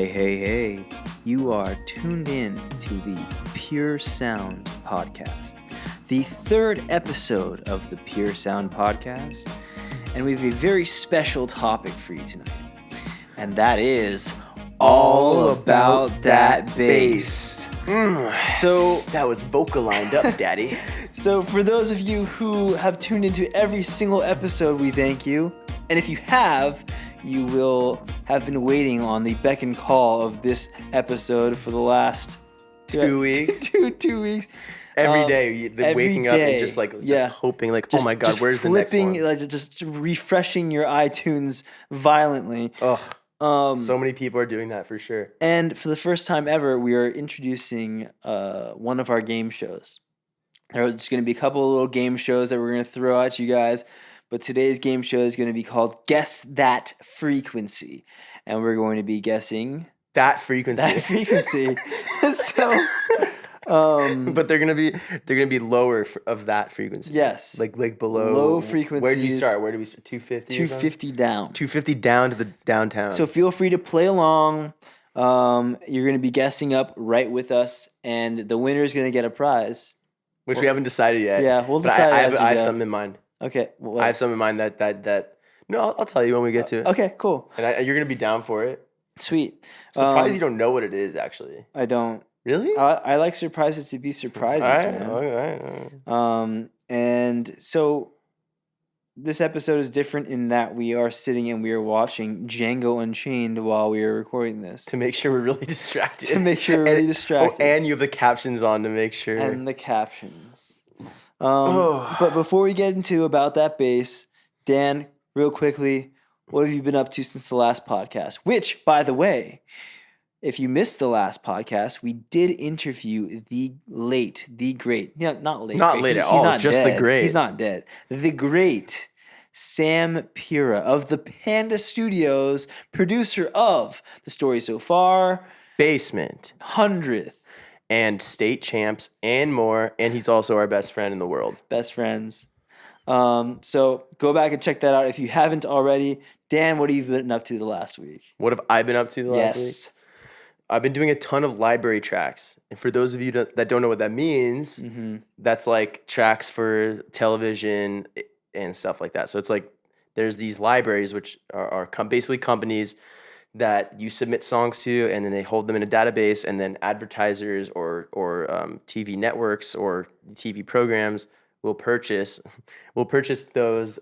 Hey. You are tuned in to the Pure Sound Podcast, the third episode of the Pure Sound Podcast, and we have a very special topic for you tonight, and that is all about that bass. So that was vocal lined up, Daddy. So for those of you who have tuned into every single episode, we thank you. And if you have, you will have been waiting on the beck and call of this episode for the last 2 weeks. two weeks. Every day, waking up and just hoping, oh my God, where's the next one? Just refreshing your iTunes violently. So many people are doing that for sure. And for the first time ever, we are introducing one of our game shows. There's going to be a couple of little game shows that we're going to throw at you guys. But today's game show is going to be called Guess That Frequency. And we're going to be guessing that frequency. So but they're gonna be lower of that frequency. Yes. Like below low frequencies. Where do you start? Where do we start? 250? 250 down. 250 down to the downtown. So feel free to play along. You're gonna be guessing up right with us, and the winner is gonna get a prize. Which we haven't decided yet. Yeah, we'll decide. I have something in mind. Okay. Well, I have something in mind that no, I'll tell you when we get to it. Okay, cool. And you're gonna be down for it. Sweet. Surprised you don't know what it is, actually. I don't. Really? I like surprises to be surprises, man. All right. And so this episode is different in that we are sitting and we are watching Django Unchained while we are recording this. To make sure we're really distracted. And you have the captions on to make sure. And the captions. But before we get into about that bass, Dan, real quickly, what have you been up to since the last podcast? Which, by the way, if you missed the last podcast, we did interview the great. Yeah, not late. Not late at all. Not just dead. the great. He's not dead. The great Sam Pura of the Panda Studios, producer of The Story So Far, Basement, 100th, and State Champs, and more. And he's also our best friend in the world. Best friends. So go back and check that out if you haven't already. Dan, what have you been up to the last week? What have I been up to the last week? I've been doing a ton of library tracks. And for those of you that don't know what that means, that's like tracks for television and stuff like that. So it's like there's these libraries, which are basically companies that you submit songs to, and then they hold them in a database, and then advertisers or TV networks or TV programs will purchase those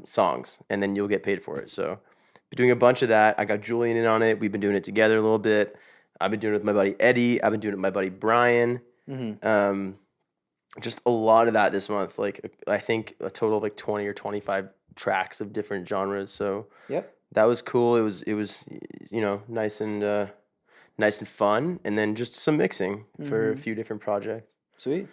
songs, and then you'll get paid for it. So been doing a bunch of that. I got Julian in on it. We've been doing it together a little bit. I've been doing it with my buddy Eddie. I've been doing it with my buddy Brian. Just a lot of that this month. Like I think a total of like 20 or 25 tracks of different genres. So that was cool. It was nice and fun, and then just some mixing for a few different projects. Sweet.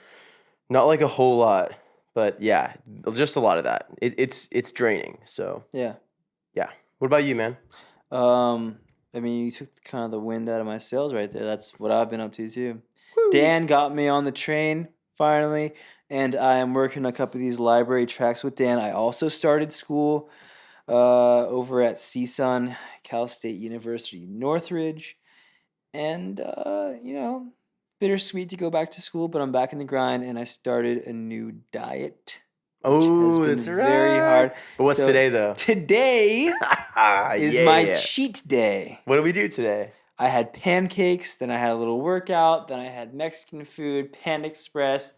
Not like a whole lot, but yeah, just a lot of that. It's draining. So yeah. What about you, man? I mean, you took kind of the wind out of my sails right there. That's what I've been up to too. Woo. Dan got me on the train finally, and I am working a couple of these library tracks with Dan. I also started school over at CSUN, Cal State University, Northridge, and bittersweet to go back to school, but I'm back in the grind, and I started a new diet. Oh, that's right. Very hard. But what's today, though? Today is my cheat day. What did we do today? I had pancakes, then I had a little workout, then I had Mexican food, Panda Express,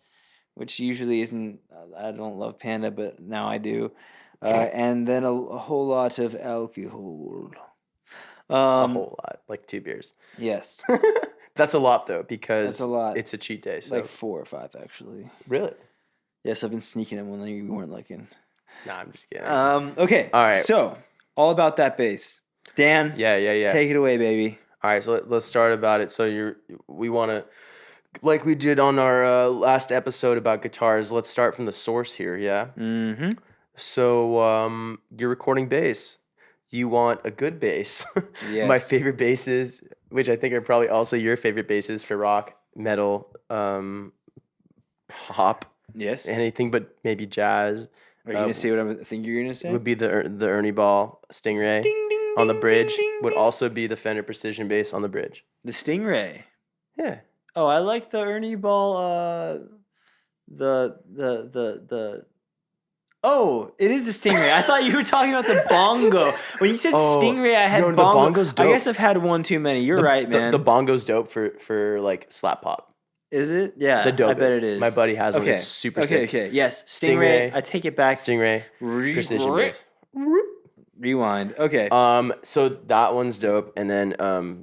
which usually isn't, I don't love Panda, but now I do. And then a whole lot of alcohol. A whole lot, like 2 beers. Yes. That's a lot, though, because it's a cheat day. So. Like 4 or 5, actually. Really? Yes, I've been sneaking them when you weren't looking. Nah, I'm just kidding. Okay. All right. So, all about that bass. Dan. Yeah. Take it away, baby. All right, so let's start about it. So we want to, like we did on our last episode about guitars, let's start from the source here, yeah? Mm-hmm. So you're recording bass. You want a good bass. Yes. My favorite basses, which I think are probably also your favorite basses for rock, metal, pop. Yes. Anything but maybe jazz. Are you going to say what I think you're going to say? Would be the Ernie Ball Stingray. Ding, ding, on the ding, bridge ding, would ding. also be the Fender Precision bass on the bridge. The Stingray. Yeah. Oh, I like the Ernie Ball. The. Oh, it is the Stingray. I thought you were talking about the bongo. When you said Stingray, I had no, the bongo. bongo's dope. I guess I've had one too many. You're right, man. The bongo's dope for like slap pop. Is it? Yeah, The dopest. I bet it is. My buddy has one. It's super sick. Okay. Yes, Stingray. I take it back. Stingray. Precision bass. Rewind. Okay. So that one's dope, and then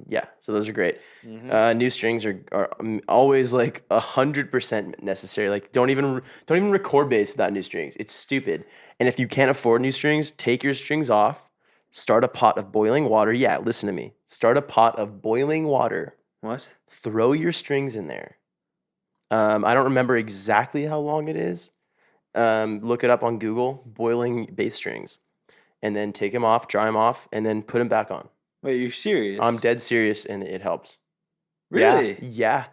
yeah, so those are great. New strings are always like 100% necessary. Like don't even record bass without new strings. It's stupid. And if you can't afford new strings, take your strings off. Start a pot of boiling water. Yeah, listen to me. Start a pot of boiling water. What? Throw your strings in there. I don't remember exactly how long it is. Look it up on Google. Boiling bass strings. And then take them off, dry them off, and then put them back on. Wait, you're serious? I'm dead serious, and it helps. Really? Yeah.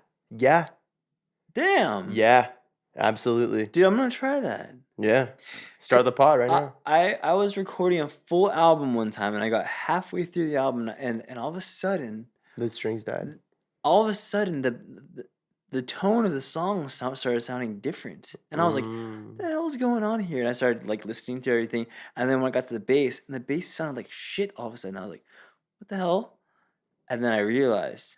Damn. Yeah. Absolutely. Dude, I'm gonna try that. Yeah. Start the pod right now. I was recording a full album one time, and I got halfway through the album, and all of a sudden, The strings died. all of a sudden, the tone of the song started sounding different, and I was like, "What the hell is going on here?" And I started like listening to everything, and then when I got to the bass, and the bass sounded like shit. All of a sudden, I was like, "What the hell?" And then I realized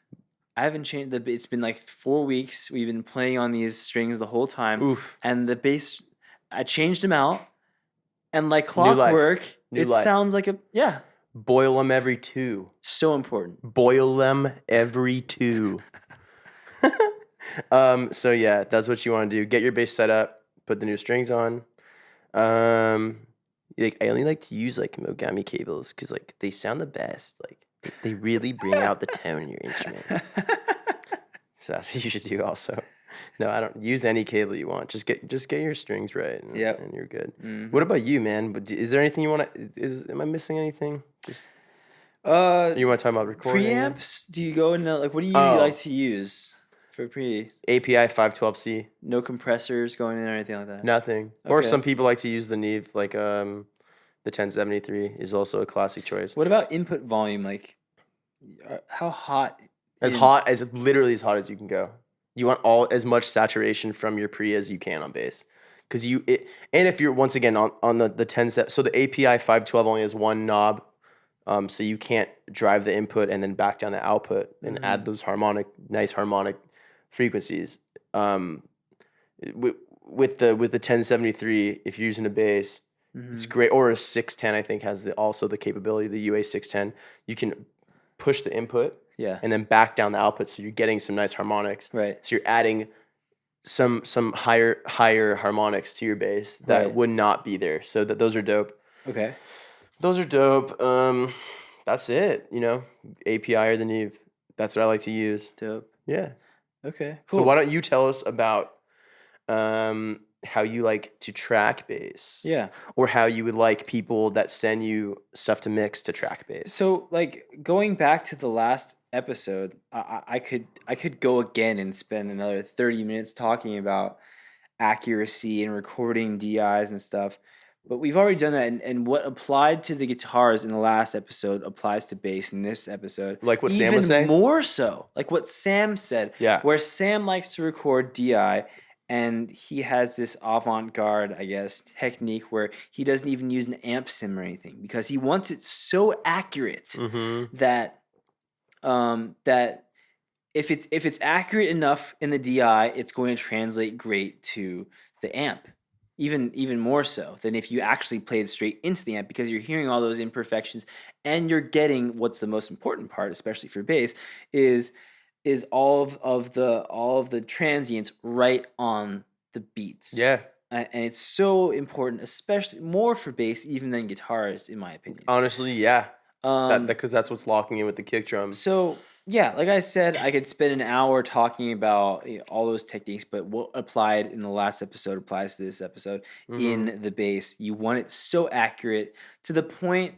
I haven't changed the. It's been like 4 weeks. We've been playing on these strings the whole time, Oof. and the bass, I changed them out, and like New life. clockwork, New it life. sounds like a Boil them every 2. So important. Boil them every 2. So yeah, that's what you want to do. Get your bass set up, put the new strings on. Like I only like to use like Mogami cables because like they sound the best. Like they really bring out the tone in your instrument. So that's what you should do also. No, I don't use any cable you want. Just get your strings right, and you're good. Mhm. What about you, man? Is there anything you want to? Am I missing anything? You want to talk about recording? Preamps? Do you go into like what do you like to use for pre? API 512C. No compressors going in or anything like that. Nothing. Or Okay. some people like to use the Neve, like the 1073 is also a classic choice. What about input volume? Like, how hot? Literally as hot as you can go. You want as much saturation from your pre as you can on bass, because and if you're once again on the 10 set, so the API 512 only has one knob, so you can't drive the input and then back down the output and add those nice harmonic frequencies. With the 1073, if you're using a bass, it's great, or a 610 I think has also the capability, the UA 610. You can push the input. Yeah. And then back down the output, so you're getting some nice harmonics. Right. So you're adding some higher harmonics to your bass that would not be there. So those are dope. Okay. Those are dope. That's it. API or the Neve. That's what I like to use. Dope. Yeah. Okay. Cool. So why don't you tell us about how you like to track bass? Yeah. Or how you would like people that send you stuff to mix to track bass. So like going back to the last episode, I could go again and spend another 30 minutes talking about accuracy and recording DIs and stuff. But we've already done that, and what applied to the guitars in the last episode applies to bass in this episode. Like what Sam was saying? Even more so. Like what Sam said. Yeah. Where Sam likes to record DI, and he has this avant-garde, I guess, technique where he doesn't even use an amp sim or anything because he wants it so accurate that that if it's accurate enough in the DI, it's going to translate great to the amp. Even more so than if you actually played straight into the amp, because you're hearing all those imperfections and you're getting what's the most important part, especially for bass, is all of the transients right on the beats. Yeah. And it's so important, especially more for bass even than guitars, in my opinion. Honestly, yeah. Because that's what's locking in with the kick drum. So yeah, like I said, I could spend an hour talking about all those techniques, but what applied in the last episode applies to this episode in the bass. You want it so accurate to the point,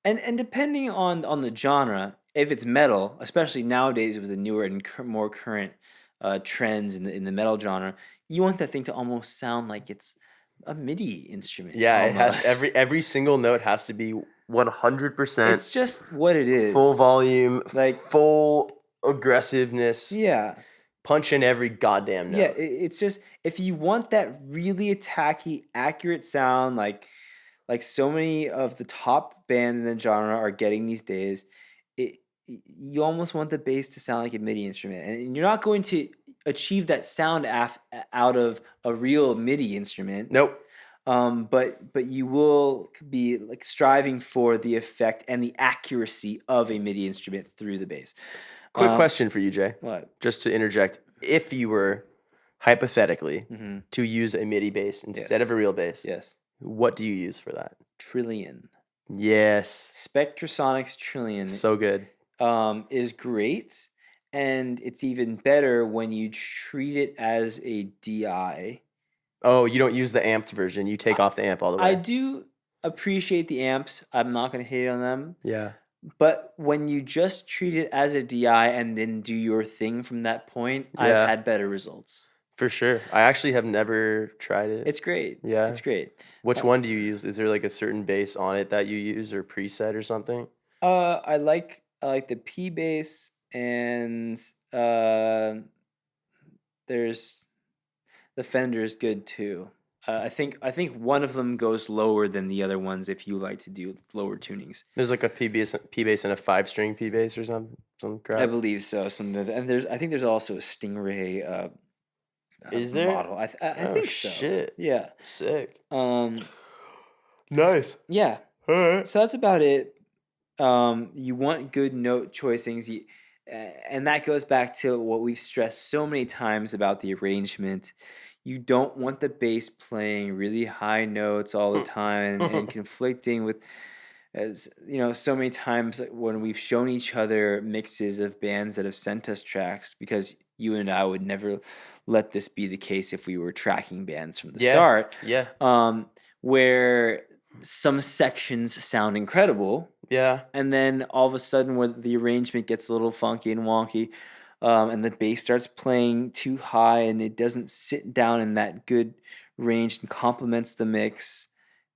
and depending on the genre, if it's metal, especially nowadays with the newer and more current trends in the metal genre, you want that thing to almost sound like it's a MIDI instrument. Yeah, almost. it has every single note has to be 100%. It's just what it is. Full volume, Like, full aggressiveness. yeah. Punch in every goddamn note. Yeah, it's just if you want that really attacky, accurate sound, like so many of the top bands in the genre are getting these days, you almost want the bass to sound like a MIDI instrument, and you're not going to achieve that sound out of a real MIDI instrument. Nope. But you will be like striving for the effect and the accuracy of a MIDI instrument through the bass. Quick question for you, Jay. What? Just to interject. If you were, hypothetically, Mm-hmm. to use a MIDI bass instead Yes. of a real bass, Yes. what do you use for that? Trillion. Yes. Spectrasonics Trillion So good. is great, and it's even better when you treat it as a DI. Oh, you don't use the amped version. You take off the amp all the way. I do appreciate the amps. I'm not going to hate on them. Yeah. But when you just treat it as a DI and then do your thing from that point, Yeah. I've had better results. For sure. I actually have never tried it. It's great. Yeah. It's great. Which one do you use? Is there like a certain bass on it that you use or preset or something? I like the P bass, and there's the Fender is good too. I think one of them goes lower than the other ones if you like to do lower tunings. There's like a P bass and a 5-string P bass or some crap. I believe so. And I think there's also a Stingray. Is there? Model? I think so. Shit. Yeah. Sick. Nice. Yeah. All right. So that's about it. You want good note choicings, and that goes back to what we've stressed so many times about the arrangement. You don't want the bass playing really high notes all the time and conflicting with, as you know, so many times when we've shown each other mixes of bands that have sent us tracks, because you and I would never let this be the case if we were tracking bands from the start. Yeah. Where some sections sound incredible. Yeah. And then all of a sudden where the arrangement gets a little funky and wonky, and the bass starts playing too high and it doesn't sit down in that good range and complements the mix,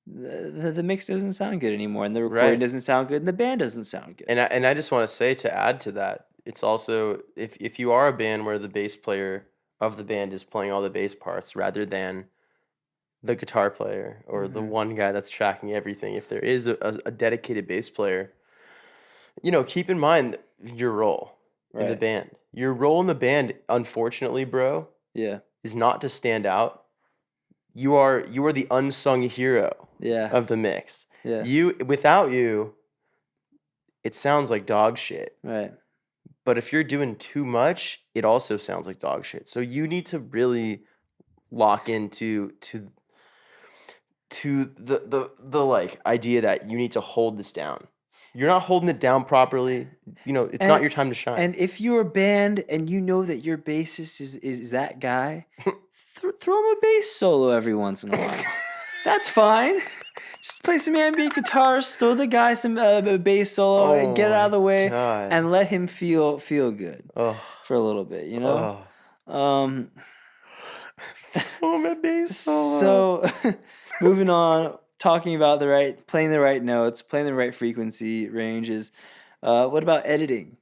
the mix doesn't sound good anymore, and the recording doesn't sound good, and the band doesn't sound good. And I just want to say, to add to that, it's also, if you are a band where the bass player of the band is playing all the bass parts rather than the guitar player or the one guy that's tracking everything, if there is a dedicated bass player, keep in mind your role in the band. Your role in the band, unfortunately, bro, is not to stand out. You are the unsung hero of the mix. Yeah. Without you, it sounds like dog shit. Right. But if you're doing too much, it also sounds like dog shit. So you need to really lock into the like idea that you need to hold this down. You're not holding it down properly. It's not your time to shine. And if you're a band and you know that your bassist is that guy, throw him a bass solo every once in a while. That's fine. Just play some ambient guitars, throw the guy some bass solo, and get it out of the way, and let him feel good for a little bit. Oh, my bass solo. So, moving on, talking about playing the right notes, playing the right frequency ranges. What about editing?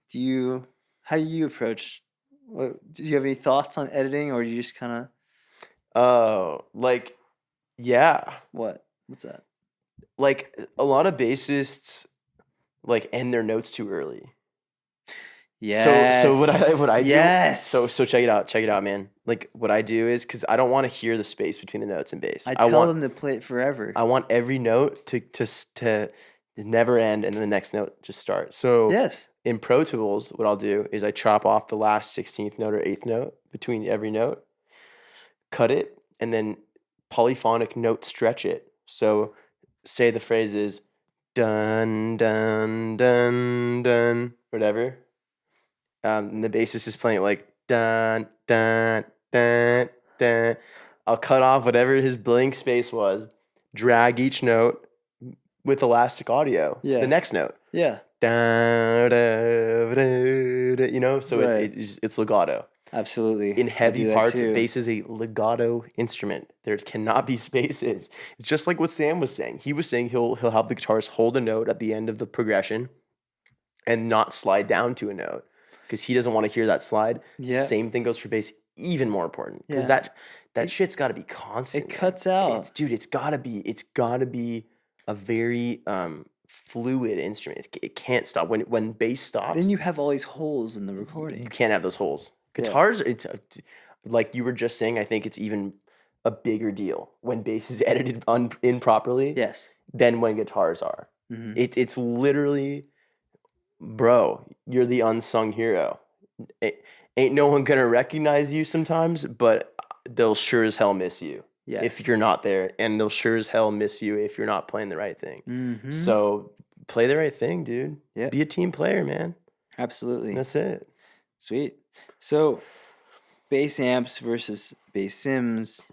How do you approach? Do you have any thoughts on editing, or do you just kind of? Yeah. What's that? Like a lot of bassists, end their notes too early. Yes. So what I do? Yes. So check it out, man. Like what I do is, because I don't want to hear the space between the notes and bass. I tell them to play it forever. I want every note to never end and then the next note just start. So in Pro Tools, what I'll do is I chop off the last 16th note or 8th note between every note, cut it, and then polyphonic note stretch it. So say the phrase is dun dun dun dun, whatever. And the bassist is playing it like dun dun dun dun. I'll cut off whatever his blank space was, drag each note with elastic audio to the next note. Yeah. Da, da, da, da, so it's legato. Absolutely. In I heavy do that parts, too. bass is a legato instrument. There cannot be spaces. It's just like what Sam was saying. He was saying he'll have the guitarist hold a note at the end of the progression and not slide down to a note because he doesn't want to hear that slide. Yeah. Same thing goes for bass. Even more important because Yeah. that shit's got to be constant. It cuts out. It's gotta be a very fluid instrument. It can't stop. When bass stops, Then you have all these holes in the you recording. can't have those holes. Yeah. Guitars, it's like you were just saying. I think it's even a bigger deal when bass is edited improperly. Yes. Than when guitars are. Mhm. It's literally, bro, you're the unsung hero. Ain't no one gonna recognize you sometimes, but they'll sure as hell miss you if you're not there, and they'll sure as hell miss you if you're not playing the right thing. Mhm. So play the right thing, dude. Yeah. Be a team player, man. Absolutely. That's it. Sweet. So, bass amps versus bass sims,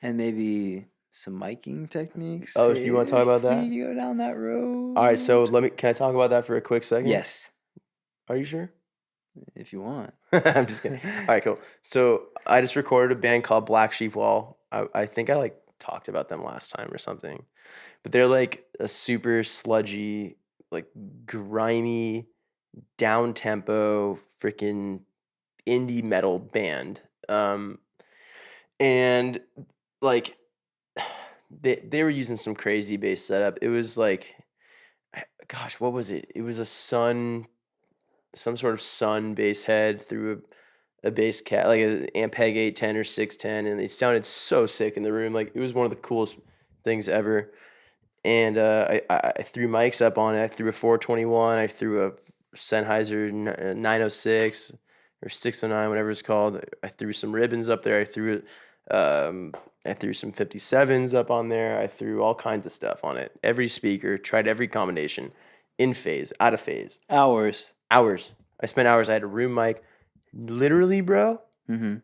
and maybe some miking techniques. Oh, you wanna talk about that? If we go down that road. All right, so can I talk about that for a quick second? Yes, Are you sure? if you want. I'm just kidding. All right, cool. So I just recorded a band called Black Sheep Wall. I think I like talked about them last time or something, but they're like a super sludgy, like grimy, down tempo, freaking indie metal band. And like they were using some crazy bass setup. It was like, gosh, what was it? It was some sort of Sun bass head through a bass cat, like an Ampeg 810 or 610, and it sounded so sick in the room. Like it was one of the coolest things ever. And I threw mics up on it. I threw a 421. I threw a Sennheiser 906 or 609, whatever it's called. I threw some ribbons up there. I threw some 57s up on there. I threw all kinds of stuff on it. Every speaker, tried every combination, in phase, out of phase. Hours. I spent hours. I had a room mic. Literally, bro, Mm-hmm.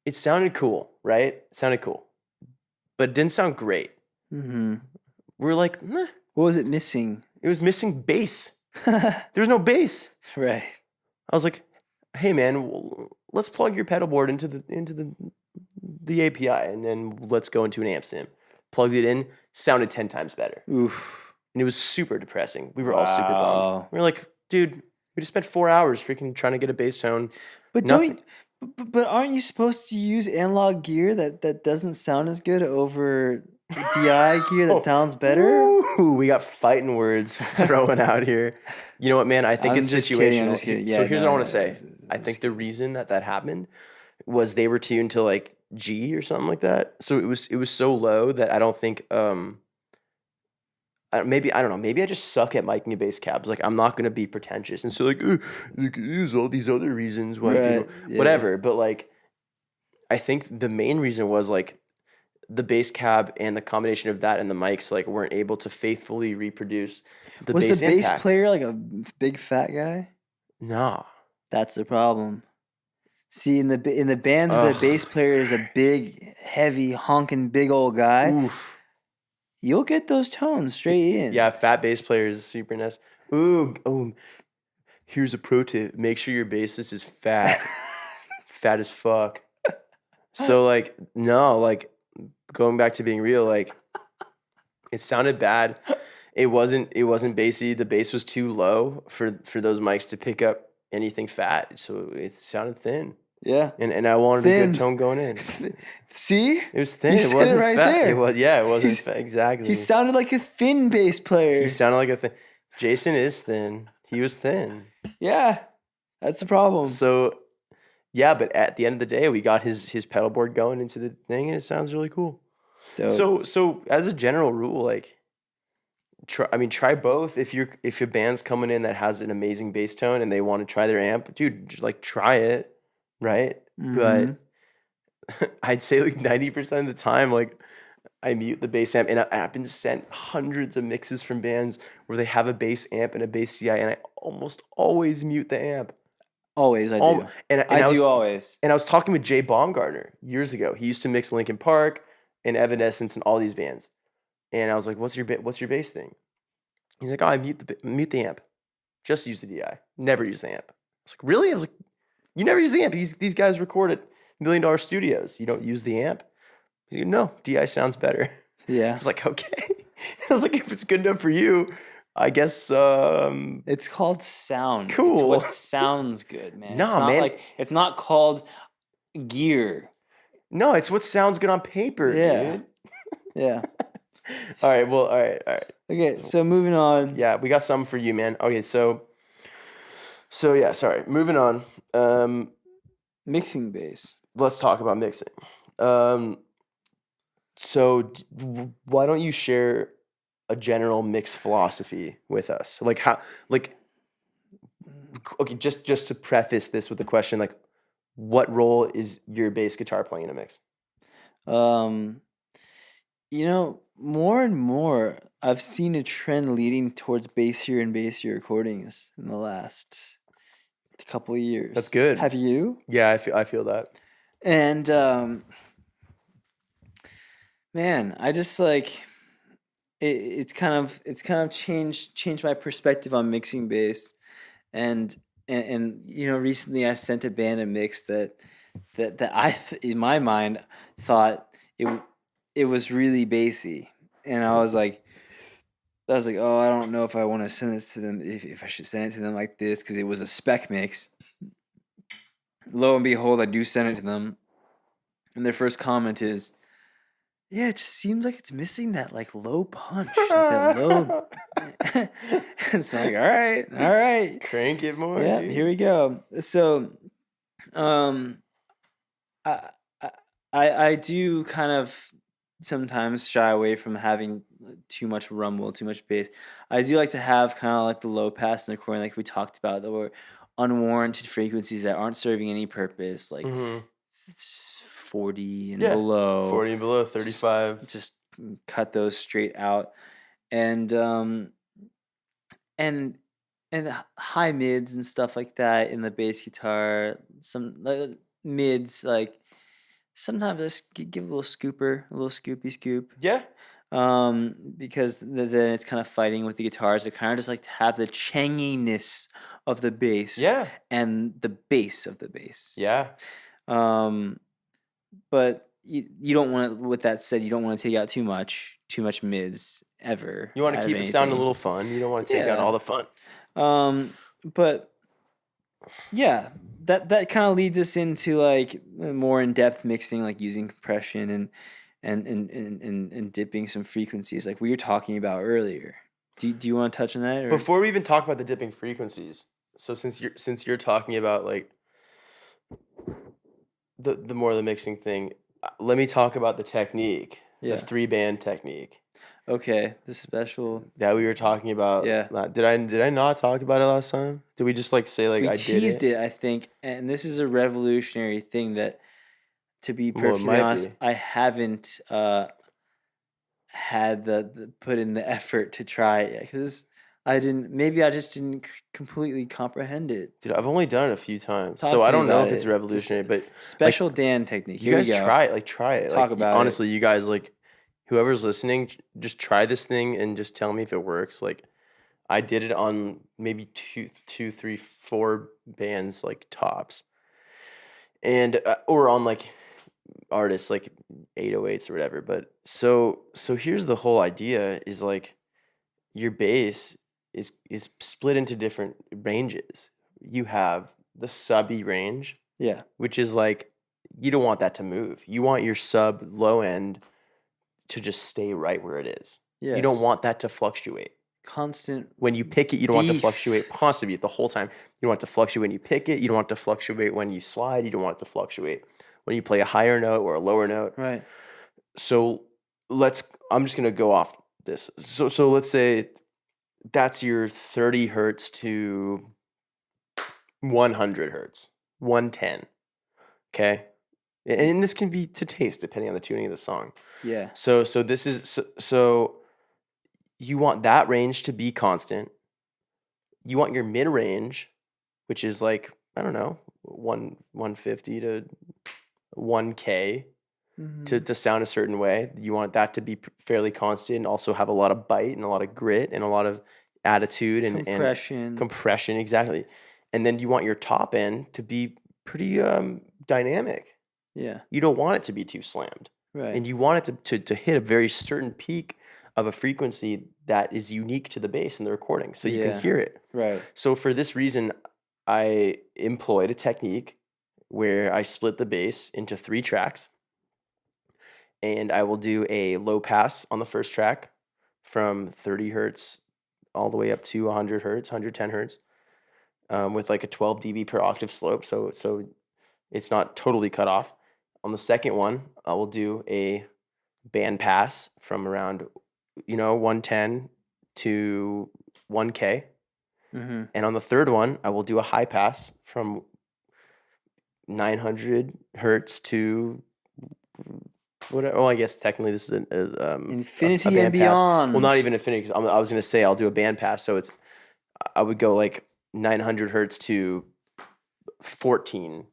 it sounded cool, right? It sounded cool. But it didn't sound great. Mm-hmm. We're like, nah. What was it missing? It was missing bass. There was no bass. Right. I was like, hey man, let's plug your pedal board into the API and then let's go into an amp sim. Plugged it in, sounded 10 times better. Oof. And it was super depressing. We were all super bummed. We were like, dude, we just spent 4 hours freaking trying to get a bass tone. But Nothing. but aren't you supposed to use analog gear that doesn't sound as good over DI gear that sounds better? Ooh, we got fighting words thrown out here. You know what, man? I think I'm it's just situational. kidding, I'm just kidding. So Yeah, here's no, what I want to no, say. I think the reason that happened was they were tuned to like G or something like that. So it was so low that I don't think maybe I don't know. Maybe I just suck at miking and bass cabs. Like I'm not gonna be pretentious and so like you can use all these other reasons why whatever. But like I think the main reason was like the bass cab and the combination of that and the mics like weren't able to faithfully reproduce the Was bass the bass impact. player like a big fat guy? No. That's the problem. See, in the bands where the bass player is a big, heavy, honking, big old guy, Oof. you'll get those tones straight in. Yeah, fat bass player is super nice. Ooh, here's a pro tip. Make sure your bassist is fat. Fat as fuck. So like, no, like going back to being real, like it sounded bad. It wasn't bassy. The bass was too low for those mics to pick up anything fat. So it sounded thin. Yeah. And I wanted a good tone going in. See? It was thin. You It said wasn't it right fat. there. It wasn't fat. Exactly. He sounded like a thin bass player. He sounded like a thin. Jason is thin. He was thin. Yeah. That's the problem. So yeah, but at the end of the day, we got his pedal board going into the thing, and it sounds really cool. Dope. So as a general rule, like, try both. If your band's coming in that has an amazing bass tone and they want to try their amp, dude, like try it, right? Mhm. But I'd say like 90% of the time, like I mute the bass amp, and I've been sent hundreds of mixes from bands where they have a bass amp and a bass CI, and I almost always mute the amp. Always, I do. And I do always. And I was talking with Jay Baumgartner years ago. He used to mix Linkin Park and Evanescence and all these bands. And I was like, "What's your bass thing?" He's like, "Oh, I mute the amp. Just use the DI. Never use the amp." I was like, "Really?" I was like, You never use the amp. These guys record at $1 million studios. You don't use the amp? He's like, no, DI sounds better. Yeah. I was like, okay. I was like, if it's good enough for you, I guess. It's called sound. Cool. It's what sounds good, man. Nah, it's not man. like it's not called gear. No, it's what sounds good on paper, Yeah. dude. Yeah. All right. Well, all right. Okay, so moving on. Yeah, we got something for you, man. Okay, so yeah, sorry. Moving on. Mixing bass. Let's talk about mixing. So why don't you share a general mix philosophy with us? Like how, like, okay, just to preface this with a question, like, what role is your bass guitar playing in a mix? You know, more and more, I've seen a trend leading towards bassier and bassier recordings in the last couple of years. That's good. Have you? Yeah, I feel that. And man, I just like it's kind of changed my perspective on mixing bass, and you know, recently I sent a band a mix that in my mind thought it was really bassy, and I was like, oh, I don't know if I want to send this to them, if I should send it to them like this, because it was a spec mix. Lo and behold, I do send it to them, and their first comment is, yeah, it just seems like it's missing that like low punch, like that low. It's like, all right, Crank it more. yeah, dude. here we go. So, I do kind of sometimes shy away from having too much rumble, too much bass. I do like to have kind of like the low pass in the recording, like we talked about, or unwarranted frequencies that aren't serving any purpose, like it's 40 and below. 40 and below, 35. Just cut those straight out, and high mids and stuff like that in the bass guitar. Some mids, like sometimes just give a little scooper, a little scoopy scoop. Yeah. Because then it's kind of fighting with the guitars. It kind of just like to have the changiness of the bass. Yeah. And the bass of the bass. Yeah. But you don't want to. With that said, you don't want to take out too much mids ever. You want to keep it sounding a little fun. You don't want to take out all the fun. But yeah, that kind of leads us into like more in-depth mixing, like using compression and dipping some frequencies, like we were talking about earlier. Do you want to touch on that? Or? Before we even talk about the dipping frequencies, so since you're talking about like the more of the mixing thing, let me talk about the technique, the 3-band technique. Okay, the special that we were talking about. Yeah. Did I not talk about it last time? Did we just like say like I did it? We teased it, I think, and this is a revolutionary thing that, to be perfectly honest, I haven't had the put in the effort to try it yet, because I just didn't completely comprehend it. Dude, I've only done it a few times, so I don't know if it's revolutionary, but special like, Dan technique. You guys try it, try it. Talk about it. Honestly, you guys like. Whoever's listening, just try this thing and just tell me if it works. Like, I did it on maybe 2, 3, 4 bands, like tops, and or on like artists like 808s or whatever. But so here's the whole idea: is like your bass is split into different ranges. You have the sub E range, which is like you don't want that to move. You want your sub low end to just stay right where it is. Yes. You don't want that to fluctuate. Constant. When you pick it, you don't want it to fluctuate constantly the whole time. You don't want it to fluctuate when you pick it. You don't want it to fluctuate when you slide. You don't want it to fluctuate when you play a higher note or a lower note. Right. So I'm just going to go off this. So let's say that's your 30 hertz to 100 hertz, 110. Okay. And this can be to taste depending on the tuning of the song. Yeah. So this is so you want that range to be constant. You want your mid range, which is like, I don't know, 150 to 1K to sound a certain way. You want that to be fairly constant and also have a lot of bite and a lot of grit and a lot of attitude and compression. Compression, exactly. And then you want your top end to be pretty dynamic. Yeah. You don't want it to be too slammed. Right. And you want it to hit a very certain peak of a frequency that is unique to the bass in the recording, so you can hear it. Right. So for this reason, I employed a technique where I split the bass into 3 tracks, and I will do a low pass on the first track from 30 hertz all the way up to 100 hertz, 110 hertz, with like a 12 dB per octave slope, so it's not totally cut off. On the second one, I will do a band pass from around 110 to 1K. Mm-hmm. And on the third one, I will do a high pass from 900 hertz to I guess technically this is infinity a band and pass. beyond. Well, not even infinity, because I was going to say I'll do a band pass. So I would go like 900 hertz to 14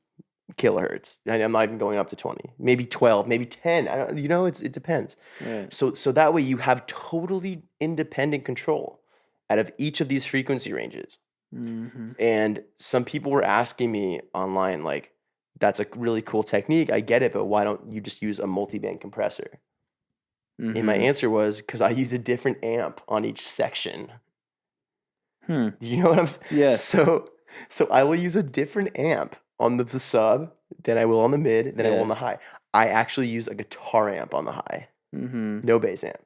kilohertz. And I'm not even going up to 20, maybe 12, maybe 10. It depends. Right. So that way you have totally independent control out of each of these frequency ranges. Mm-hmm. And some people were asking me online, like, that's a really cool technique. I get it, but why don't you just use a multi-band compressor? Mm-hmm. And my answer was, because I use a different amp on each section. Do you know what I'm saying? Yes. So I will use a different amp on the sub than I will on the mid, than I will on the high. I actually use a guitar amp on the high. Mm-hmm. No bass amp.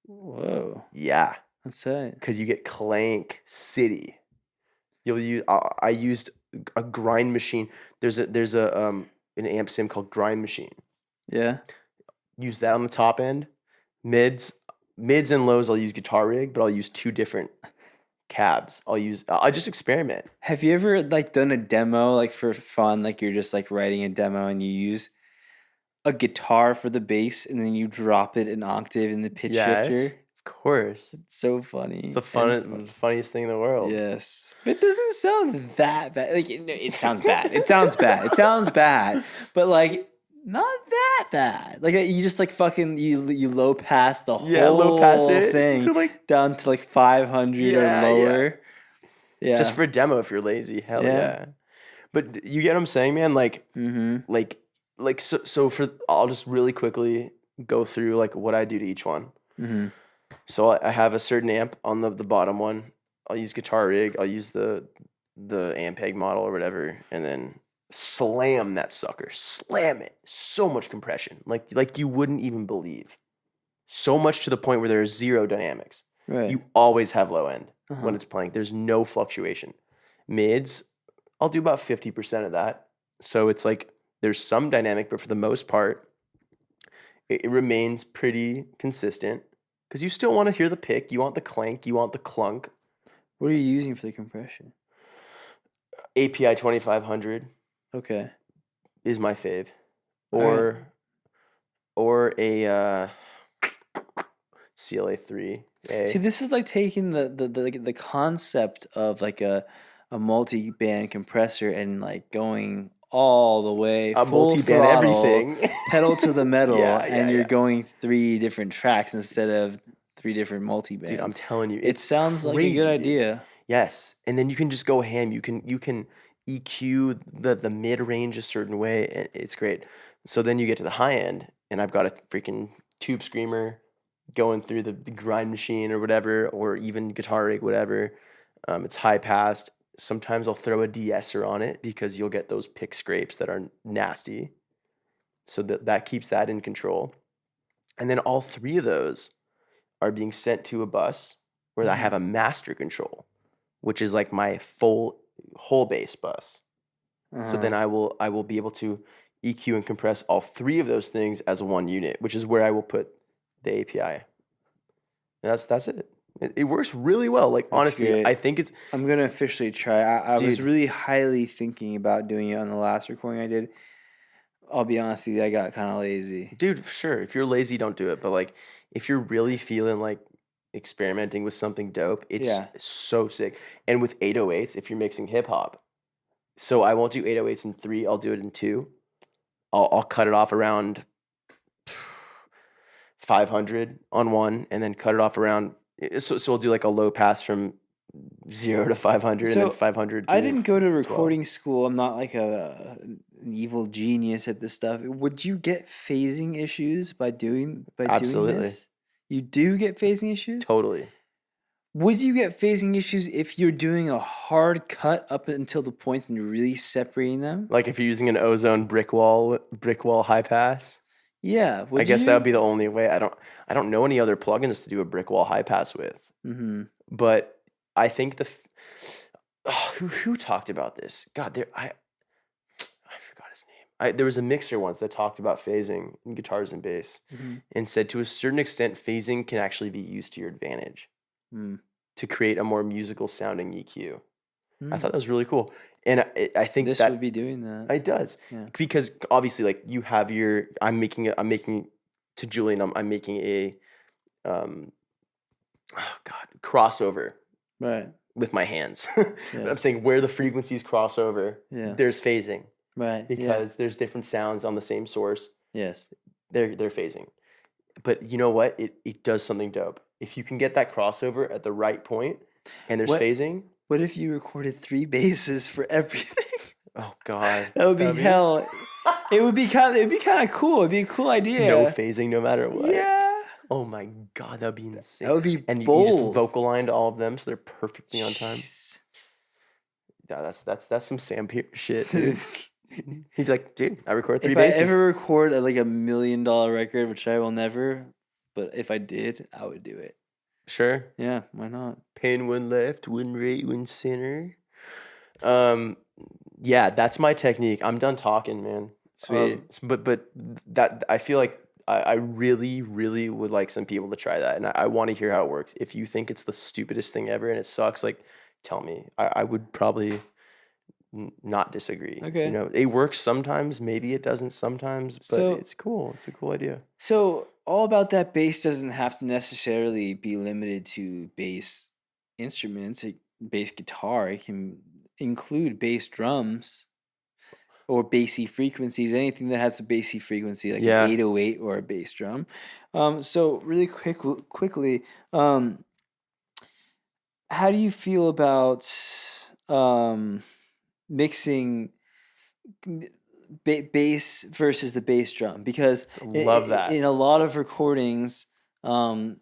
Whoa. Yeah. That's it. Because you get Clank City. You'll use. I used a grind machine. There's an amp sim called Grind Machine. Yeah. Use that on the top end. Mids and lows, I'll use Guitar Rig, but I'll use 2 different cabs. I just experiment. Have you ever like done a demo like for fun? Like you're just like writing a demo and you use a guitar for the bass and then you drop it an octave in the pitch shifter? Of course. It's so funny. It's the funniest thing in the world. Yes. But it doesn't sound that bad. Like it sounds bad. It sounds bad. It sounds bad. But like not that bad. Like you just like fucking you low pass the whole thing to down to like 500 or lower. Yeah. Just for a demo if you're lazy. Hell yeah. But you get what I'm saying, man? Like so I'll just really quickly go through like what I do to each one. Mm-hmm. So I have a certain amp on the bottom one. I'll use Guitar Rig. I'll use the Ampeg model or whatever, and then slam that sucker. Slam it. So much compression, like you wouldn't even believe. So much to the point where there's 0 dynamics. Right. You always have low end when it's playing. There's no fluctuation. Mids, I'll do about 50% of that. So it's like there's some dynamic, but for the most part, it remains pretty consistent. Because you still want to hear the pick, you want the clank, you want the clunk. What are you using for the compression? API 2500. Okay. Is my fave. Or a CLA 3. See, this is like taking the concept of like a multi-band compressor and like going all the way full multi-band throttle, everything. pedal to the metal, and you're going 3 different tracks instead of 3 different multi-bands. Dude, I'm telling you, it sounds crazy, like a good idea. Yes, and then you can just go ham. You can EQ the mid range a certain way, and it's great. So then you get to the high end, and I've got a freaking tube screamer going through the grind machine or whatever, or even Guitar Rig, whatever. It's high passed. Sometimes I'll throw a de-esser on it because you'll get those pick scrapes that are nasty. So that keeps that in control. And then all 3 of those are being sent to a bus where I have a master control, which is like my whole bass bus. So then I will be able to EQ and compress all 3 of those things as one unit, which is where I will put the API. And that's it. It works really well. Like, that's honestly, great. I think I'm going to officially try. I was really highly thinking about doing it on the last recording I did. I'll be honest with you, I got kind of lazy. Dude, sure. If you're lazy, don't do it. But like, if you're really feeling like experimenting with something dope, it's so sick. And with 808s, if you're mixing hip hop, so I won't do 808s in 3. I'll do it in 2. I'll cut it off around 500 on one, and then cut it off around. So we'll do like a low pass from 0 to 500 and then 500 to I didn't go to 12. recording school. I'm not like an evil genius at this stuff. Would you get phasing issues by doing Absolutely. this? You do get phasing issues? Totally. Would you get phasing issues if you're doing a hard cut up until the points and you're really separating them? Like if you're using an ozone brick wall high pass. Yeah. I guess that would be the only way. I don't know any other plugins to do a brick wall high pass with. Mm-hmm. But I think who talked about this? God, I forgot his name. There was a mixer once that talked about phasing in guitars and bass, and said to a certain extent, phasing can actually be used to your advantage to create a more musical sounding EQ. I thought that was really cool, and I think this would be doing that. It does, because obviously, like you have your. I'm making to Julian. I'm making a, crossover. Right. With my hands. But I'm saying where the frequencies cross over, there's phasing. Right. Because there's different sounds on the same source. Yes. They're phasing. But you know what? It does something dope. If you can get that crossover at the right point and there's phasing. What if you recorded 3 basses for everything? Oh God. That would be hell. It would be kind of cool. It'd be a cool idea. No phasing no matter what. Yeah. Oh my God, that'd be insane. That would be and bold. You just vocal line to all of them so they're perfectly on time. Yeah, that's some Sam Pierce shit, dude. He'd be like, dude, I record 3 basses. If I ever record like $1 million record, which I will never, but if I did, I would do it. Sure. Yeah, why not? Pain one left, one right, one center. Yeah, that's my technique. I'm done talking, man. Sweet. But that I feel like I really, really would like some people to try that, and I want to hear how it works. If you think it's the stupidest thing ever and it sucks, like, tell me. I would probably not disagree. Okay. You know, it works sometimes. Maybe it doesn't sometimes, but it's cool. It's a cool idea. So all about that bass doesn't have to necessarily be limited to bass instruments. Bass guitar. It can include bass drums. Or bassy frequencies, anything that has a bassy frequency, like an 808 or a bass drum. So really quickly, how do you feel about mixing bass versus the bass drum? Because love that in a lot of recordings, I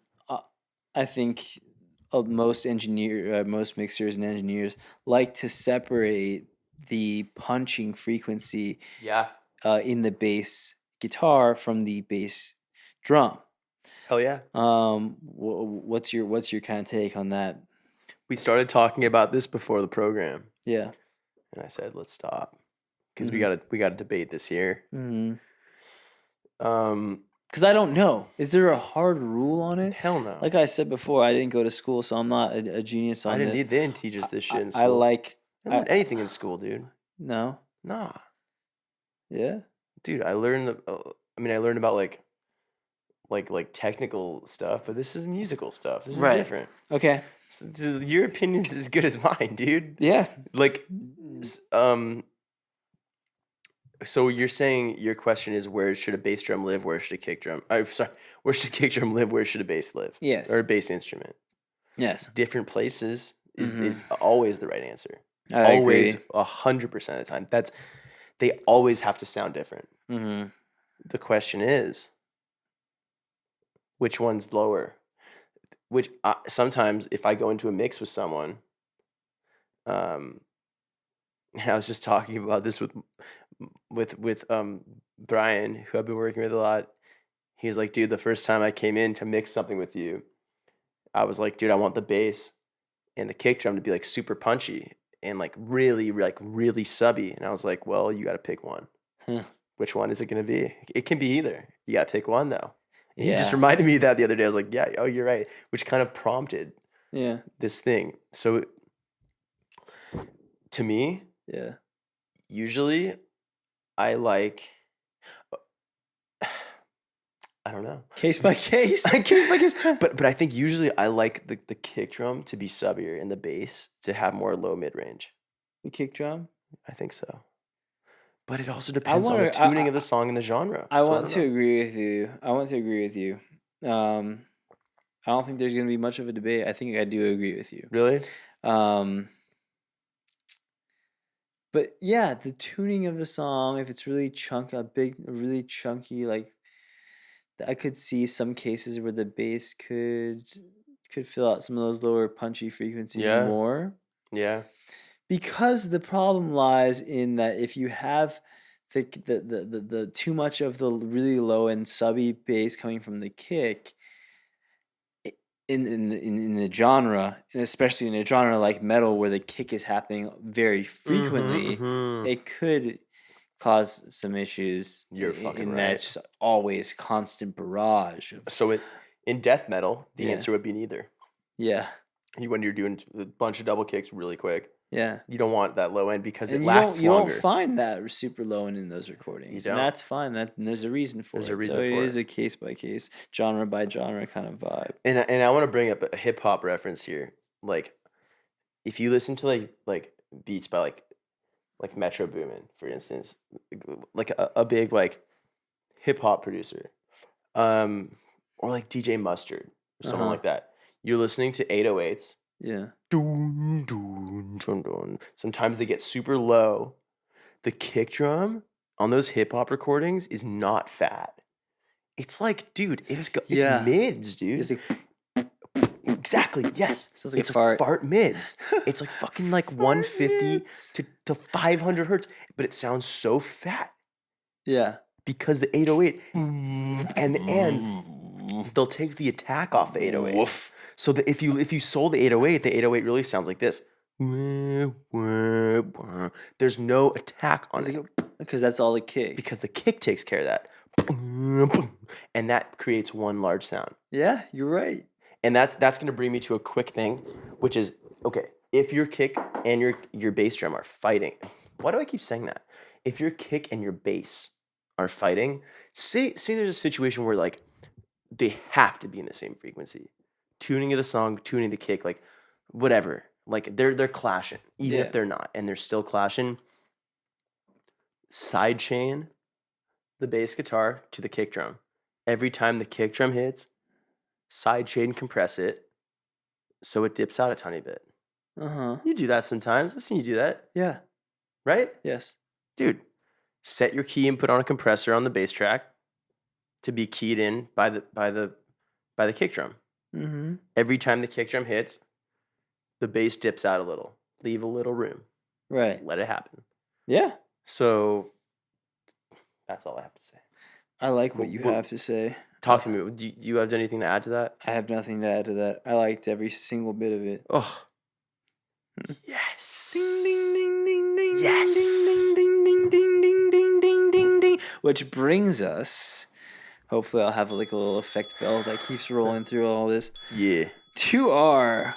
think most mixers and engineers like to separate the punching frequency in the bass guitar from the bass drum. Hell yeah. What's your kind of take on that? We started talking about this before the program. Yeah. And I said, let's stop. Because we gotta debate this here. Because I don't know. Is there a hard rule on it? Hell no. Like I said before, I didn't go to school, so I'm not a genius on this. They didn't teach us this shit in school. I learned anything in school, dude. No. Nah. Yeah. Dude, I learned about like technical stuff, but this is musical stuff. This is different. Okay. So, your opinion is as good as mine, dude. Yeah. Like, so you're saying your question is where should a bass drum live? Where should a kick drum? Where should a kick drum live? Where should a bass live? Yes. Or a bass instrument. Yes. Different places is always the right answer. I always, agree. 100% of the time. They always have to sound different. Mm-hmm. The question is, which one's lower? Which sometimes if I go into a mix with someone, and I was just talking about this with Brian, who I've been working with a lot. He's like, dude, the first time I came in to mix something with you, I was like, dude, I want the bass and the kick drum to be like super punchy and like really subby. And I was like, well, you got to pick one. Which one is it going to be? It can be either. You got to pick one though. And he just reminded me of that the other day. I was like, yeah, oh, you're right. Which kind of prompted this thing. So to me, usually I like, I don't know. Case by case. Case by case. But I think usually I like the kick drum to be subbier and the bass to have more low mid range. The kick drum? I think so. But it also depends on the tuning of the song and the genre. I want to agree with you. I don't think there's going to be much of a debate. I think I do agree with you. Really? But yeah, the tuning of the song, if it's really really chunky, like I could see some cases where the bass could fill out some of those lower punchy frequencies Yeah. more. Yeah. Because the problem lies in that if you have the too much of the really low and subby bass coming from the kick in the genre, and especially in a genre like metal where the kick is happening very frequently, it could cause some issues. You're fucking in right. that it's just always constant barrage of, So in death metal, the answer would be neither. yeah. When you're doing a bunch of double kicks really quick, Yeah. you don't want that low end because And it lasts longer. You don't find that super low end in those recordings. And that's fine. And there's a reason for it. So it is a case by case, genre by genre kind of vibe. And I want to bring up a hip hop reference here. Like, if you listen to like beats by like Metro Boomin, for instance, like a big like hip hop producer, or like DJ Mustard or someone like that. You're listening to 808s. Yeah. Dun, dun, dun, dun. Sometimes they get super low. The kick drum on those hip hop recordings is not fat. It's like, dude, it's mids, dude. It's like, exactly. Yes. Sounds like it's a fart. Fart mids. It's like fucking like 150 to 500 hertz, but it sounds so fat. Yeah. Because the 808 and they'll take the attack off the 808. Woof. So that if you sold the 808 really sounds like this. There's no attack on it. Because that's all the kick. Because the kick takes care of that. And that creates one large sound. Yeah, you're right. And that's going to bring me to a quick thing, which is, okay, if your kick and your bass drum are fighting, why do I keep saying that? If your kick and your bass are fighting, say there's a situation where like they have to be in the same frequency. Tuning of the song, tuning the kick, like whatever. Like they're clashing, even if they're not, and they're still clashing. Sidechain the bass guitar to the kick drum. Every time the kick drum hits, sidechain compress it so it dips out a tiny bit. You do that sometimes. I've seen you do that. Yeah. Right? Yes. Dude, set your key input on a compressor on the bass track to be keyed in by the kick drum. Every time the kick drum hits, the bass dips out a little. Leave a little room. Right. Let it happen. Yeah. So that's all I have to say. I like what you have to say. Talk to me. Do you have anything to add to that? I have nothing to add to that. I liked every single bit of it. Oh. Yes. Ding ding ding ding ding. Yes. Ding ding ding ding ding ding ding ding ding. Which brings us, hopefully I'll have like a little effect bell that keeps rolling through all this. Yeah. To our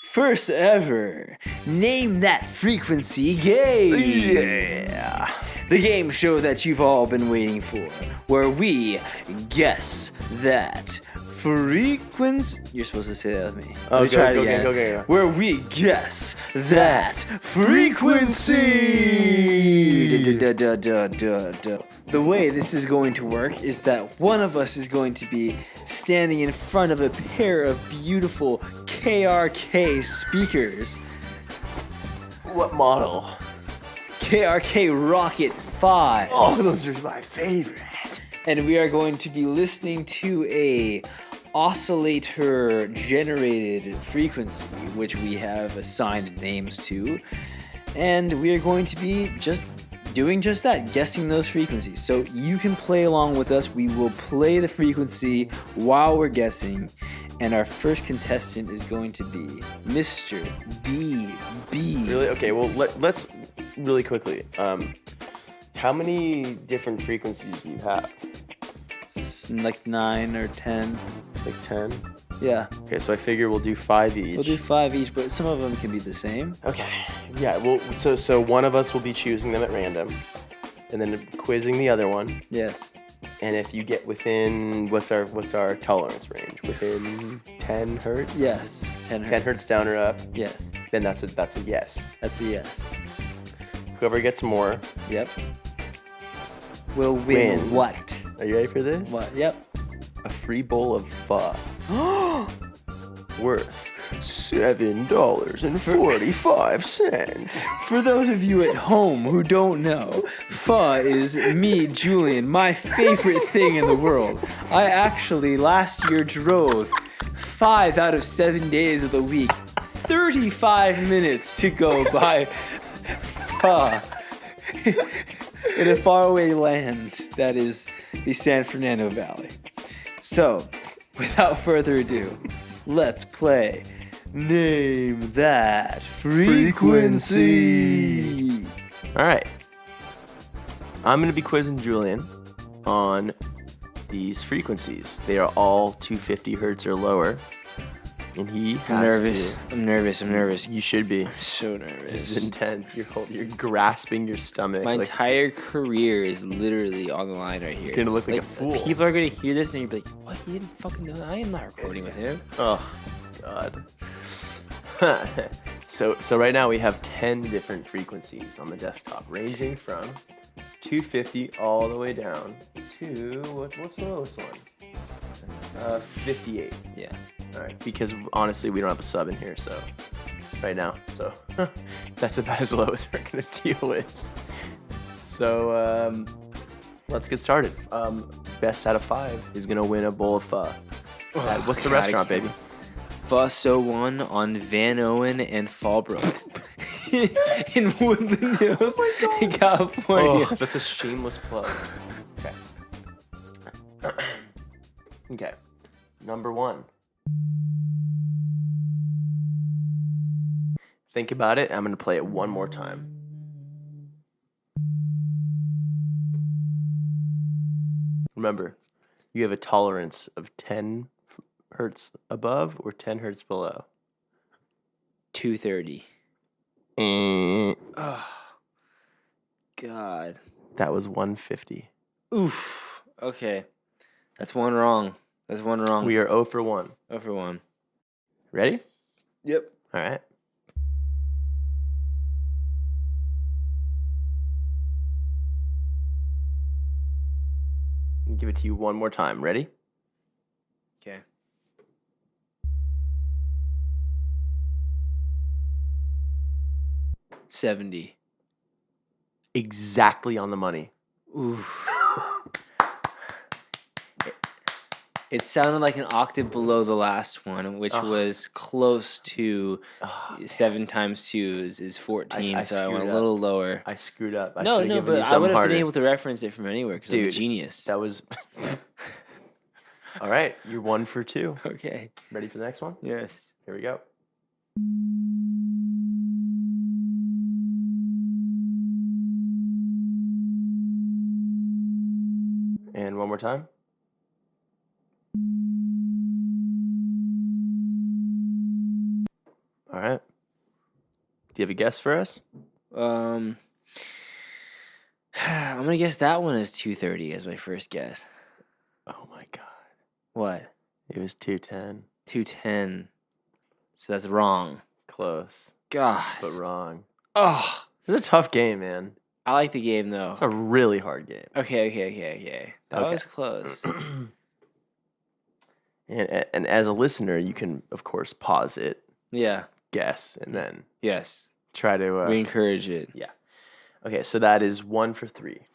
first ever Name That Frequency game. Yeah. The game show that you've all been waiting for, where we guess that frequency. You're supposed to say that with me. Okay, try it go again. again, go again. Where we guess that frequency. The way this is going to work is that one of us is going to be standing in front of a pair of beautiful KRK speakers. What model? KRK Rocket 5. Oh, those are my favorite. And we are going to be listening to a oscillator generated frequency, which we have assigned names to. And we are going to be just doing just that, guessing those frequencies. So you can play along with us. We will play the frequency while we're guessing. And our first contestant is going to be Mr. DB. Really? Okay, well, let's really quickly. How many different frequencies do you have? Like 9 or 10. Like 10? Yeah. Okay, so I figure we'll do 5 each. We'll do 5 each, but some of them can be the same. Okay. Yeah, well, so one of us will be choosing them at random, and then quizzing the other one. Yes. And if you get within, what's our tolerance range? Within 10 hertz? Yes. 10 hertz. 10 hertz down or up? Yes. Then that's a yes. That's a yes. Whoever gets more. Yep. Will win what? Are you ready for this? What? Yep. A free bowl of pho. Worth $7.45. For those of you at home who don't know, pho is me, Julian, my favorite thing in the world. I actually last year drove 5 out of 7 days of the week, 35 minutes to go buy pho in a faraway land that is the San Fernando Valley. So, without further ado, let's play Name That Frequency. All right. I'm going to be quizzing Julian on these frequencies. They are all 250 hertz or lower. And he has I'm nervous. You should be. I'm so This nervous. is intense. You're grasping your stomach. My like, entire career is literally on the line right here. You're gonna look like a fool. People are gonna hear this and you're like, what? He didn't fucking know that? I am not recording with him. oh, God. So right now we have 10 different frequencies on the desktop, ranging from 250 all the way down to, what's the lowest one? 58. Yeah. All right, because honestly, we don't have a sub in here, so right now, so that's about as low as we're gonna deal with. So let's get started. Best out of 5 is gonna win a bowl of pho. What's the restaurant, baby? Pho 1 on Van Owen and Fallbrook in Woodland Hills, in California. Oh, that's a shameless plug. Okay. Okay. Number 1. Think about it. I'm going to play it one more time. Remember, you have a tolerance of 10 hertz above or 10 hertz below. 230. Mm, Oh, God. that was 150. Oof. Okay. That's one wrong. We are 0 for 1. 0 for 1. Ready? Yep. All right. I'll give it to you one more time. Ready? Okay. $70. Exactly on the money. Oof. It sounded like an octave below the last one, which was close to 7 times 2 is 14, I so I went a screwed little lower. I screwed up. I No, should've given but you I something would have harder. been able to reference it from anywhere because I'm a Dude, genius. That was. All right, you're 1 for 2. Okay. Ready for the next one? Yes. Here we go. And one more time. All right. Do you have a guess for us? I'm gonna guess that one is 230 as my first guess. Oh my God. What? It was 210. 210. So that's wrong. Close, Gosh. but wrong. Oh, It's a tough game, man. I like the game though. It's a really hard game. Okay. That Okay. was close. And as a listener, you can, of course, pause it, Yeah. guess, and then Yes. try to. We encourage it. Yeah. Okay, so that is 1 for 3.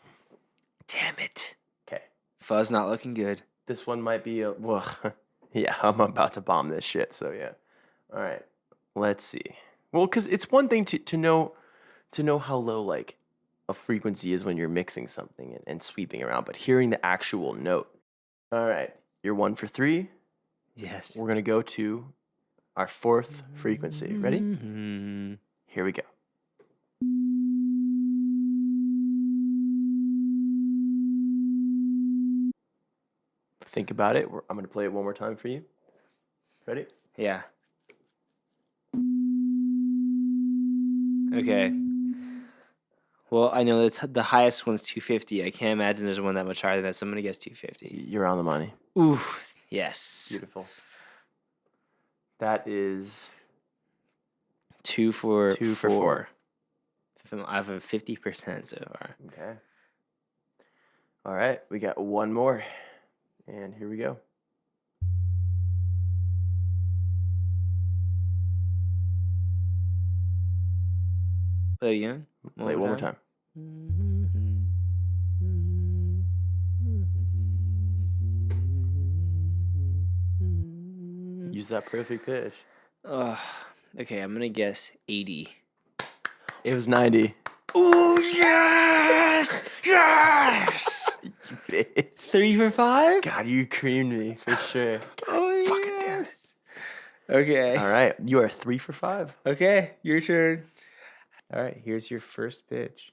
Damn it. Okay. Fuzz not looking good. This one might be a. Well, yeah, I'm about to bomb this shit, so yeah. All right. Let's see. Well, because it's one thing to know how low, like, a frequency is when you're mixing something and sweeping around, but hearing the actual note. All right. You're 1 for 3. Yes. We're going to go to our 4th frequency. Ready? Mm-hmm. Here we go. Think about it. I'm going to play it one more time for you. Ready? Yeah. Okay. Well, I know that the highest one's 250. I can't imagine there's one that much higher than that, so I'm going to guess 250. You're on the money. Ooh, yes. Beautiful. That is 2 for 2 for 4. I have a 50% so far. okay. All right, we got one more, and here we go. Play it again. Play it one more time. Use that perfect pitch. Okay, I'm gonna guess 80. It was 90. Oh yes! Yes! You bitch. 3 for 5? God, you creamed me for sure. Oh fucking damn it. yes! Okay. All right, you are 3 for 5. Okay, your turn. All right, here's your first pitch.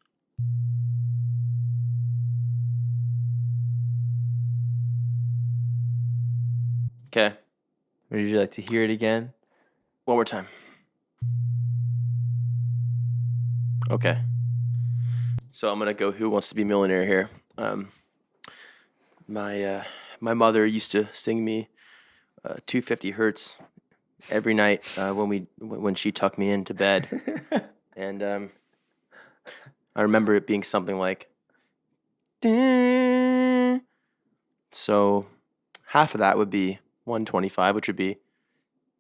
Okay, Would you like to hear it again? one more time. Okay. So I'm gonna go Who Wants to Be a Millionaire here. My mother used to sing me 250 Hertz every night when she tucked me into bed, and I remember it being something like. "Dun." So half of that would be 125, which would be.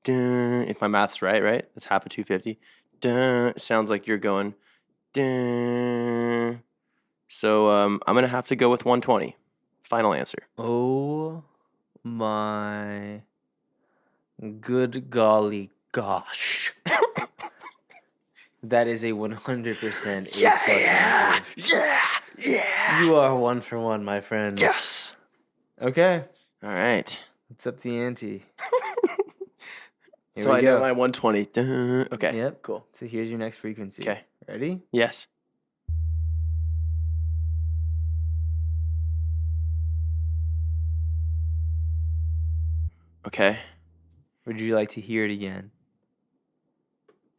Dun, if my math's right? That's half of 250. Dun, sounds like you're going. Dun. So I'm gonna have to go with 120. Final answer. Oh my good golly gosh. That is a 100% A+ answer. Yeah. You are 1 for 1, my friend. Yes. Okay. All right. Let's up the ante. Here So we I know go. my 120. Dun. Okay. Yep. Cool. So here's your next frequency. Okay. Ready? Yes. Okay. Would you like to hear it again?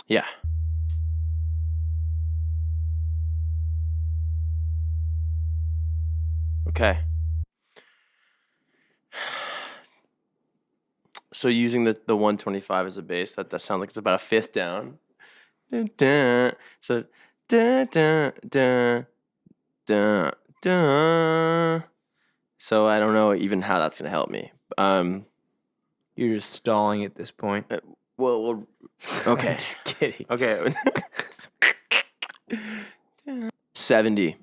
Yeah. Okay. So using the 125 as a base, that sounds like it's about a fifth down. Dun, dun. So dun, dun, dun, dun, dun. So I don't know even how that's gonna help me. You're just stalling at this point. Well, okay. I'm just kidding. Okay. 70.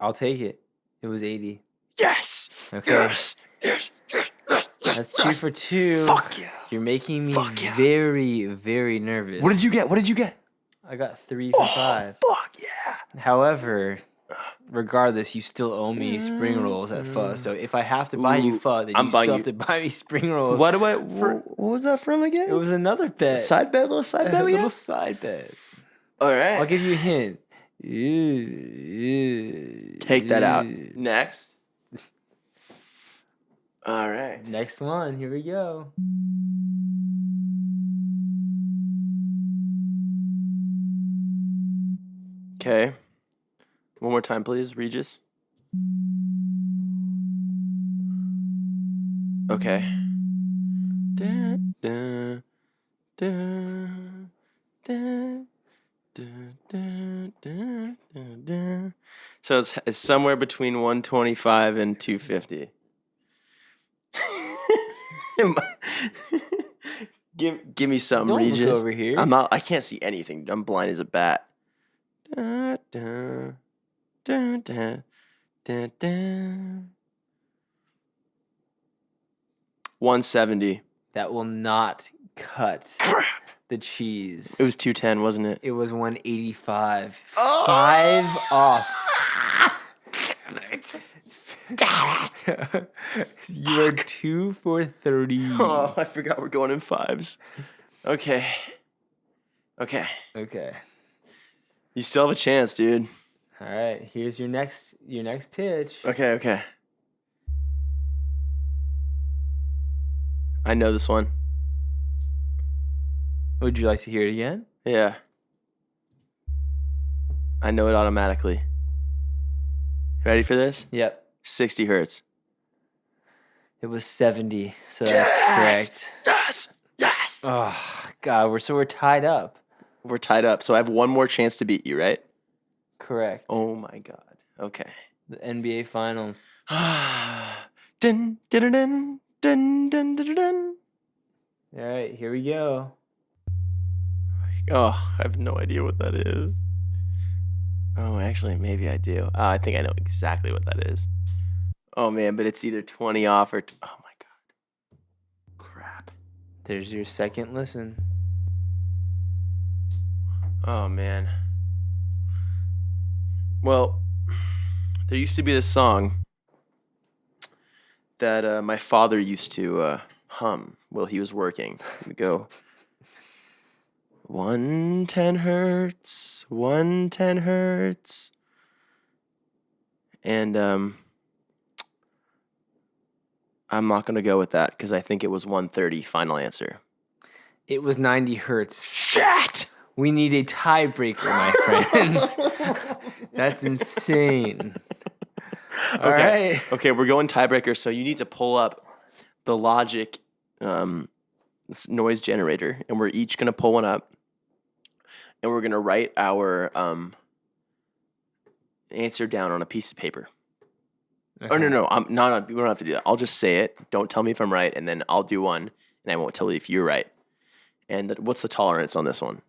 I'll take it. It was 80. Yes. Okay. Yes. Yes. Yes. Yes. That's 2 for 2. Fuck yeah. You're making me Fuck yeah. very, very nervous. What did you get? I got 3 for 5. Fuck yeah. However, regardless, you still owe me spring rolls at pho. So if I have to buy you Ooh, pho, then I'm you buying still you- have to buy me spring rolls. What was that from again? It was another bet. Side bet, little side bet a we little got? side bet. All right. I'll give you a hint. Take that out. Next. All right. Next one. Here we go. Okay. One more time, please, Regis. Okay. Dun, dun, dun, dun, dun, dun, dun, dun, dun. So it's somewhere between 125 and 250. Give me something, Don't Regis. look over here. I can't see anything. I'm blind as a bat. Dun, dun, dun, dun, dun, dun. 170. That will not cut Crap. the cheese. It was 210, wasn't it? It was 185. Oh! 5 off. Damn it. You are 2 for 30. Oh, I forgot we're going in fives. Okay. Okay. Okay. You still have a chance, dude. All right. Here's your next pitch. Okay, okay. I know this one. Would you like to hear it again? Yeah. I know it automatically. Ready for this? Yep. 60 hertz. It was 70. So that's correct. Yes. Yes. Oh God. We're tied up. We're tied up, so I have one more chance to beat you, right? Correct. Oh my god. Okay. The NBA Finals. Dun, dun, dun, dun, dun, dun, dun. All right. Here we go. Oh, I have no idea what that is. Oh, actually, maybe I do. I think I know exactly what that is. Oh, man, but it's either 20 off or... oh, my God. Crap. There's your second listen. Oh, man. Well, there used to be this song that my father used to hum while he was working. He'd go, 110 hertz, 110 hertz. And I'm not going to go with that because I think it was 130, final answer. It was 90 hertz. Shit! We need a tiebreaker, my friend. That's insane. All right. Okay, we're going tiebreaker, so you need to pull up the Logic noise generator, and we're each going to pull one up, and we're going to write our answer down on a piece of paper. Okay. Oh, no, I'm not. We don't have to do that. I'll just say it. Don't tell me if I'm right, and then I'll do one, and I won't tell you if you're right. And what's the tolerance on this one?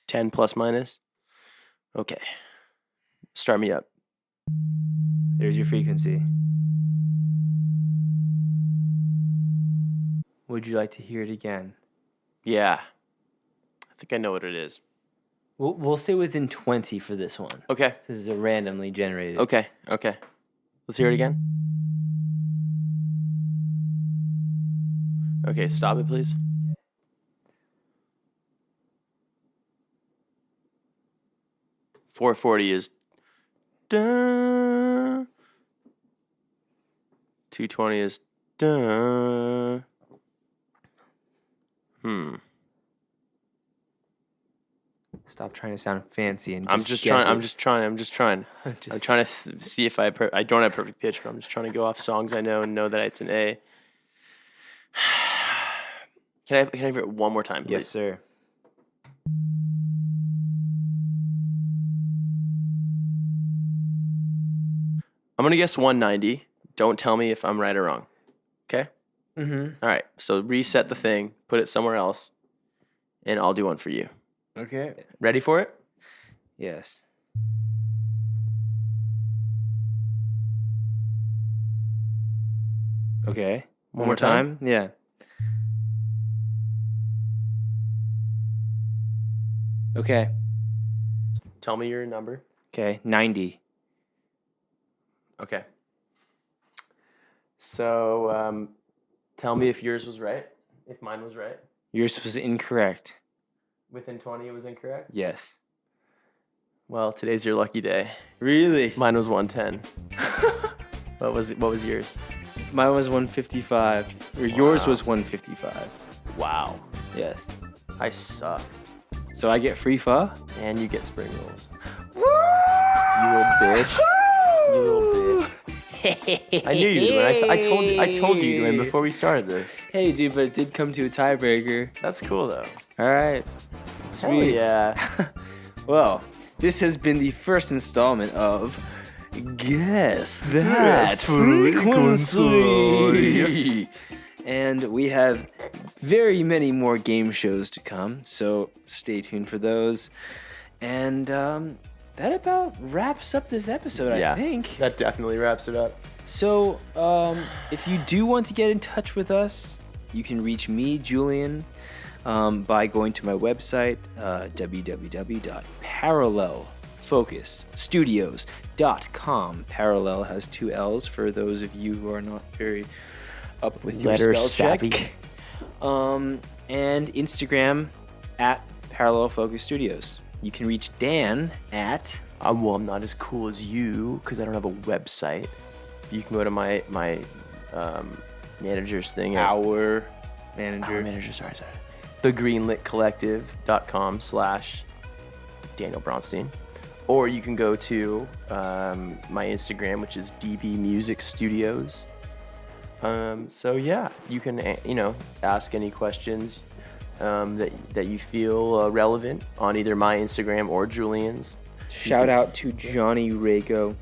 10 plus minus? Okay. Start me up. There's your frequency. Would you like to hear it again? Yeah. I think I know what it is. We'll say within 20 for this one. Okay. This is a randomly generated. Okay. Let's hear it again. Okay, stop it, please. .440 is dun. 220 is dun. Stop trying to sound fancy and I'm just trying. I'm trying to see if I don't have perfect pitch, but I'm just trying to go off songs I know and know that it's an A. Can I hear it one more time, please? Yes, sir. I'm gonna guess 190. Don't tell me if I'm right or wrong. Okay? Mm-hmm. All right. So reset the thing, put it somewhere else, and I'll do one for you. Okay. Ready for it? Yes. Okay. One more time? Yeah. Okay. Tell me your number. Okay. 90. Okay. So, tell me if yours was right, if mine was right. Yours was incorrect. Within 20, it was incorrect? Yes. Well, today's your lucky day. Really? Mine was 110. What was yours? Mine was 155. Or yours was 155. Wow. Yes. I suck. So I get free pho? And you get spring rolls. Woo! You little bitch. You little bitch. I knew you'd win. I told you you'd win before we started this. Hey, dude, but it did come to a tiebreaker. That's cool, though. All right. Sweet. Yeah. Well, this has been the first installment of Guess That Frequency. And we have very many more game shows to come, so stay tuned for those. And that about wraps up this episode, I think. That definitely wraps it up. So, if you do want to get in touch with us, you can reach me, Julian, by going to my website, www.parallelfocusstudios.com. Parallel has 2 L's for those of you who are not very up with your Letter spell savvy. check. And Instagram at Parallel Focus Studios. You can reach Dan at... well, I'm not as cool as you because I don't have a website. You can go to my manager's thing. Our manager. Sorry. thegreenlitcollective.com/Daniel Bronstein. Or you can go to my Instagram, which is DB Music Studios. So yeah, you can ask any questions that you feel relevant on either my Instagram or Julian's. Shout out to Johnny Rago,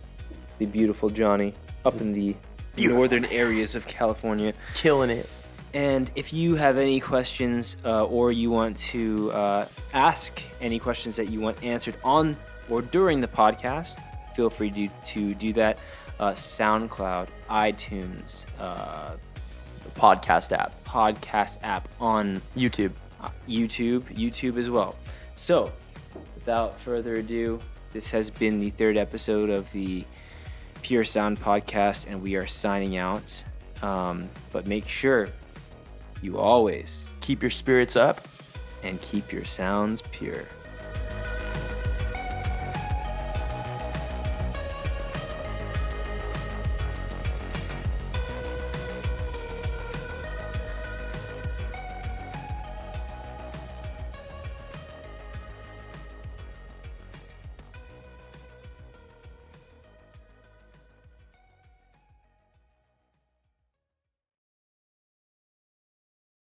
the beautiful Johnny, up in the northern areas of California. Killing it. And if you have any questions or you want to ask any questions that you want answered on or during the podcast, feel free to do that. SoundCloud, iTunes, podcast app on YouTube. YouTube as well. So, without further ado, this has been the 3rd episode of the Pure Sound Podcast, and we are signing out. But make sure you always keep your spirits up and keep your sounds pure.